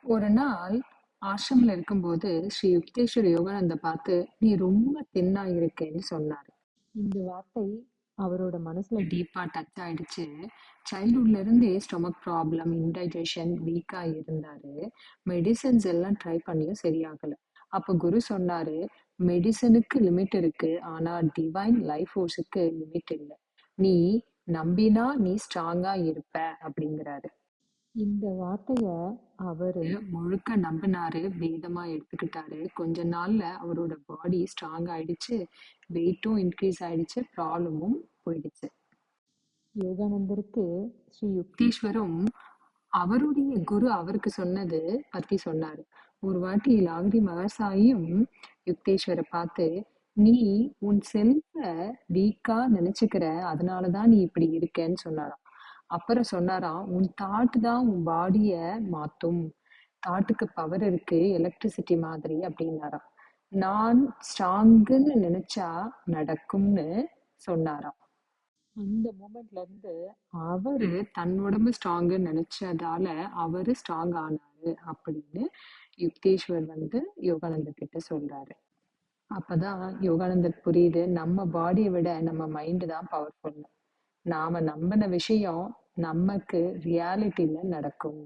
ஒரு நாள் ஆசிரமில் இருக்கும்போது ஸ்ரீ யுக்தேஸ்வர் யோகானந்த பார்த்து நீ ரொம்ப தின்னா இருக்கேன்னு சொன்னாரு. இந்த வார்த்தை அவரோட மனசுல டீப்பா டச் ஆயிடுச்சு. சைல்ட்ஹுட்ல இருந்தே ஸ்டொமக் ப்ராப்ளம், இன்டைஜஷன், வீக்கா இருந்தாரு. மெடிசன்ஸ் எல்லாம் ட்ரை பண்ணியும் சரியாகல. அப்ப குரு சொன்னாரு, மெடிசனுக்கு லிமிட் இருக்கு, ஆனா டிவைன் லைஃப் ஃபோர்ஸுக்கு லிமிட் இல்லை. நீ நம்பினா நீ ஸ்ட்ராங்கா இருப்ப அப்படிங்கிறாரு. இந்த வார்த்தைய அவரு முழுக்க நம்பினாரு, வேதமா எடுத்துக்கிட்டாரு. கொஞ்ச நாள்ல அவரோட பாடி ஸ்ட்ராங் ஆயிடுச்சு, வெயிட்டும் இன்க்ரீஸ் ஆயிடுச்சு, ப்ராப்ளமும் போயிடுச்சு. யோகானந்தருக்கு ஸ்ரீ யுக்தீஸ்வரும் அவருடைய குரு அவருக்கு சொன்னது பத்தி சொன்னாரு. ஒரு வாட்டி லாகிரி விவசாயியும் யுக்தேஸ்வரை பார்த்து, நீ உன் செல்வ வீக்கா நினைச்சுக்கிற, அதனாலதான் நீ இப்படி இருக்கேன்னு சொன்னாராம். அப்புறம் சொன்னாராம், உன் தாட் தான் உன் பாடிய மாத்தும். தாட்டுக்கு பவர் இருக்கு, எலக்ட்ரிசிட்டி மாதிரி அப்படின்னாராம். நான் ஸ்ட்ராங்குன்னு நினைச்சா நடக்கும்னு சொன்னாராம். அந்த மூமெண்ட்ல இருந்து அவரு தன் உடம்பு ஸ்ட்ராங்குன்னு நினைச்சதால அவரு ஸ்ட்ராங் ஆனாரு அப்படின்னு யுக்தேஸ்வர் யோகானந்தர் கிட்ட சொல்றாரு. அப்பதான் யோகானந்தர் புரியுது, நம்ம பாடியை விட நம்ம மைண்ட் தான் பவர்ஃபுல். நாம நம்பின விஷயம் நமக்கு ரியாலிட்டில நடக்கும்.